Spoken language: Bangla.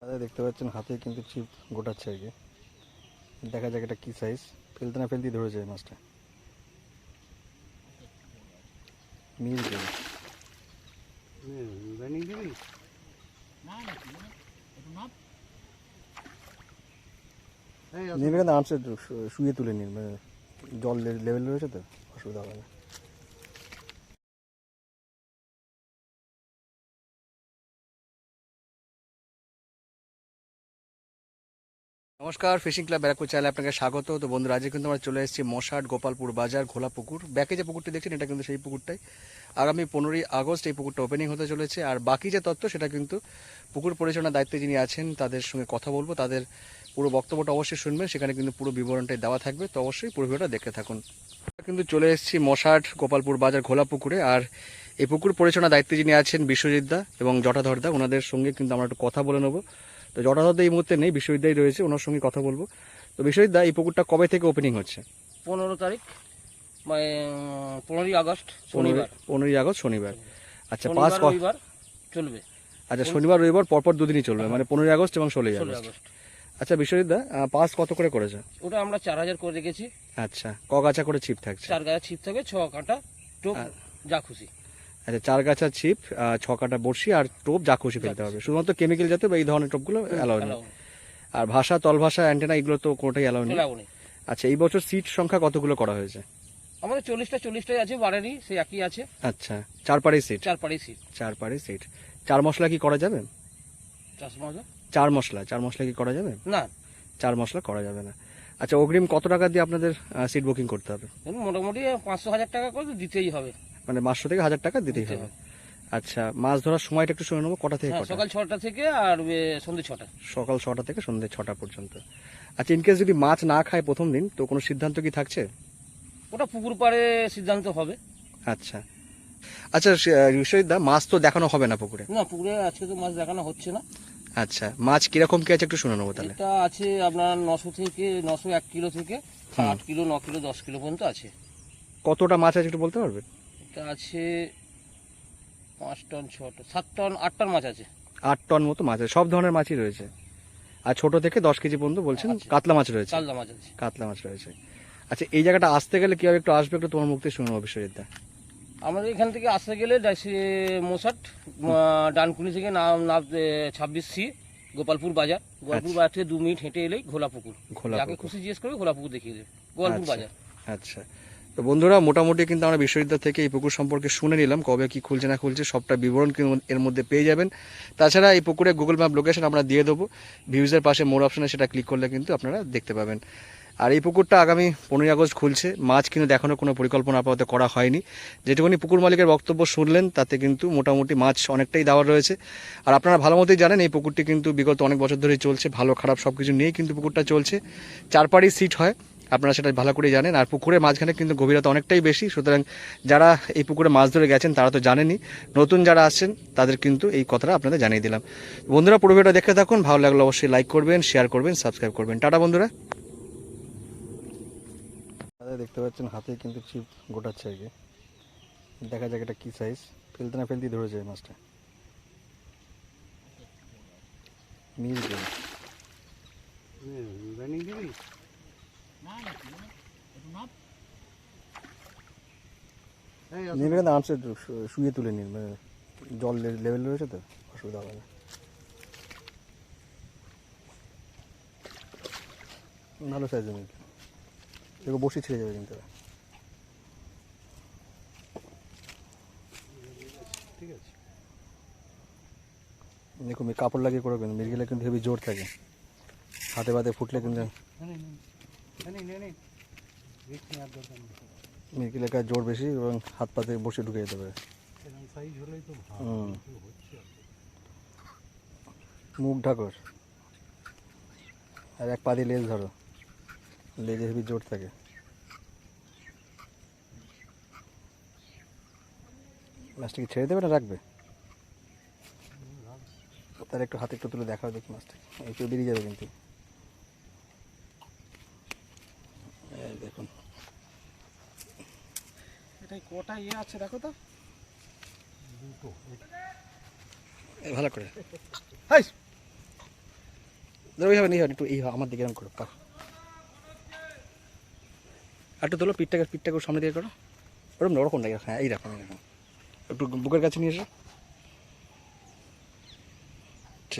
দেখতে পাচ্ছেন হাতে কিন্তু ছিপ গোটাচ্ছে আর কি। দেখা যাক এটা কি সাইজ। ফেলতে না ফেলতেই ধরে যায় মাছটা। মির্গেল নেবে না, আনছে শুয়ে তুলে নিন, মানে জল লেভেল রয়েছে তো অসুবিধা হবে না। নমস্কার, ফিশিং ক্লাব ব্যারাকপুর চ্যানেলে আপনাকে স্বাগত। তো বন্ধুরা, আজকে কিন্তু আমরা চলে এসেছি মশাট গোপালপুর বাজার ঘোলা পুকুর। ব্যাকে যে পুকুরটি দেখছেন এটা কিন্তু সেই পুকুরটাই। আগামী 15ই আগস্ট এই পুকুরটা ওপেনিং হতে চলেছে। আর বাকি যে তথ্য সেটা কিন্তু পুকুর পরিচালনার দায়িত্বে যিনি আছেন তাদের সঙ্গে কথা বলবো। তাদের পুরো বক্তব্যটা অবশ্যই শুনবেন, সেখানে কিন্তু পুরো বিবরণটাই দেওয়া থাকবে। তো অবশ্যই পুরো ভিডিওটা দেখতে থাকুন। কিন্তু চলে এসেছি মশাট গোপালপুর বাজার ঘোলা পুকুরে। আর এই পুকুর পরিচালনার দায়িত্বে যিনি আছেন বিশ্বজিৎ দা এবং জটাধর দা, ওনাদের সঙ্গে কিন্তু আমরা একটু কথা বলে নেবো। তো জটাধর দা এই মুহূর্তে নেই, বিশ্বজিৎ রয়েছে, ওনার সঙ্গে কথা বলবো। তো বিশ্বজিৎ দা, এই পুকুরটা কবে থেকে ওপেনিং হচ্ছে? 15 তারিখ, মানে 15ই আগস্ট শনিবার। 15ই আগস্ট শনিবার। আচ্ছা, শনিবার রবিবার চলবে। আচ্ছা, শনিবার রবিবার পরপর দুদিনই চলবে, মানে 15ই আগস্ট এবং 16ই আগস্ট। আচ্ছা বিশ্বজিৎ দা, পাস কত করে করেছে? ওটা আমরা 4000 করে রেখেছি। আচ্ছা, ক গাছা করে ছিপ থাকছে? 4 গাছা ছিপ থাকে, 6 কাঁটা টোপ, যা খুশি। আচ্ছা, 4 গাছা ছিপ, 6 কাটা বড়শি আর টোপ যা খুশি ফেলতে হবে। শুধুমাত্র কেমিক্যাল জাতীয় বা এই ধরনের টোপগুলো অ্যালাউ নেই। আর ভাষা, তল ভাষা, অ্যান্টেনা এগুলো তো কোনোটাই অ্যালাউ নেই। আচ্ছা, এই বছর সিট সংখ্যা কতগুলো করা হয়েছে? আমাদের 40টাই আছে, বাড়েরই সেই একই আছে। আচ্ছা, 4 পাড়ি সিট? 4 পাড়ি সিট। 4 পাড়ি সিট। 4 মশলা কি করা যাবে? 4 মশলা কি করা যাবে? না, 4 মশলা করা যাবে না। আচ্ছা, অগ্রিম কত টাকা দিয়ে আপনাদের সিট বুকিং করতে হবে? মোটামুটি 500-1000 টাকা করে দিতেই হবে। মানে 500 থেকে 1000 টাকা দিতেই হবে। আচ্ছা, মাছ ধরার সময়টা একটু শুনে নেবো, কটা থেকে কটা? সকাল 6টা থেকে আর সন্ধ্যে 6টা। সকাল 6টা থেকে সন্ধ্যে 6টা পর্যন্ত। আচ্ছা, ইনকেস যদি মাছ না খায় প্রথম দিন, তো কোনো সিদ্ধান্ত কি থাকছে? ওটা পুকুর পাড়ে সিদ্ধান্ত হবে। আচ্ছা আচ্ছা, বিশ্বজিৎ দা, মাছ তো দেখানো হবে না পুকুরে? না, পুকুরে আজকে তো মাছ দেখানো হচ্ছে না। আচ্ছা, মাছ কিরকম কি আছে একটু শুনে নেবো তাহলে। এটা আছে আপনার 900 1 কিলো থেকে 8 কিলো, 9 কিলো, 10 কিলো পর্যন্ত আছে। কতটা মাছ আছে একটু বলতে পারবেন? এটা আছে 5 টন, 6 টন, 7 টন, 8 টন মাছ আছে। 8 টন মতো মাছ আছে, সব ধরনের মাছই রয়েছে। আর ছোট থেকে 10 কেজি পর্যন্ত বলছেন কাতলা মাছ রয়েছে? কাতলা মাছ আছে। কাতলা মাছ রয়েছে। আচ্ছা, এই জায়গাটা আসতে গেলে কিভাবে একটু আসবে, একটু তোমার মুখ থেকে শুনে নেবো বিশ্বজিৎ দা। আমাদের এখান থেকে আসতে গেলে মশাট ডানকুনি থেকে নাম 26C গোপালপুর বাজার। গোপালপুর বাজার থেকে 2 মিনিট হেঁটে এলেই ঘোলা পুকুর। যাকে খুশি জিজ্ঞেস করবে ঘোলা পুকুর দেখিয়ে দেবে, গোপালপুর বাজার। আচ্ছা, তো বন্ধুরা, মোটামুটি কিন্তু আমরা বিশ্ববিদ্যালয় থেকে এই পুকুর সম্পর্কে শুনে নিলাম, কবে কি খুলছে না খুলছে সবটা বিবরণ এর মধ্যে পেয়ে যাবেন। তাছাড়া এই পুকুরে গুগল ম্যাপ লোকেশন আমরা দিয়ে দেবো, ভিউজের পাশে মোর অপশনে, সেটা ক্লিক করলে কিন্তু আপনারা দেখতে পাবেন। আর এই পুকুরটা আগামী 15ই আগস্ট খুলছে। মাছ কিন্তু দেখানোর কোনো পরিকল্পনা আপাতত করা হয়নি। যেটুকুনি পুকুর মালিকের বক্তব্য শুনলেন তাতে কিন্তু মোটামুটি মাছ অনেকটাই দেওয়া রয়েছে। আর আপনারা ভালো মতোই জানেন এই পুকুরটি কিন্তু বিগত অনেক বছর ধরেই চলছে, ভালো খারাপ সব কিছু নিয়েই কিন্তু পুকুরটা চলছে। 4 পাড়ি সিট হয়, আপনারা সেটা ভালো করে জানেন। আর পুকুরের মাঝখানে কিন্তু গভীরতা অনেকটাই বেশি, সুতরাং যারা এই পুকুরে মাছ ধরে গেছেন তারা তো জানেনই, নতুন যারা আসছেন তাদের কিন্তু এই কথাটা আপনাদের জানিয়ে দিলাম। বন্ধুরা, পুরো ভিডিওটা দেখতে থাকুন, ভালো লাগলে অবশ্যই লাইক করবেন, শেয়ার করবেন, সাবস্ক্রাইব করবেন। টাটা বন্ধুরা। দেখতে পাচ্ছেন হাতে কিন্তু ছিপ গোটাচ্ছে আর কি। দেখা যাক এটা কি সাইজ। ফেলতে না ফেলতেই ধরে যায় মাছটা। মির্গেল নেবে না, আনছে শুয়ে তুলে নিন, মানে জল লেভেল রয়েছে তো অসুবিধা হবে না। ভালো সাইজের মির্গেল, দেখো বসে ছিঁড়ে যাবে কিন্তু। ঠিক আছে, দেখুন কাপড় লাগিয়ে করে কিন্তু মির্গেলে কিন্তু হেভি জোর থাকে, হাতে বাতে ফুটলে কিন্তু মির্গেলের কাছে জোর বেশি এবং হাত পাতে বসে ঢুকে যেতে পারে। মুখ ঢাকর আর এক পা দিয়ে লেজ ধরো, লেজে হেভি জোর থাকে। মাছটা কি ছেড়ে দেবে না রাখবে? তার একটু হাতে একটু তুলে দেখাও দেখি মাছটা, একটু বেরিয়ে যাবে কিন্তু। দেখুন এটাই কটা আছে দেখো তো, ভালো করে। ওইভাবে নেই, একটু এই আমার দিকে এরকম করো, কার একটু তোলো পিঠটাকে সামনে দিকে করো, ওরকম না, ওরকম না, হ্যাঁ এইরকম, একটু বুকের কাছে নিয়ে এসো।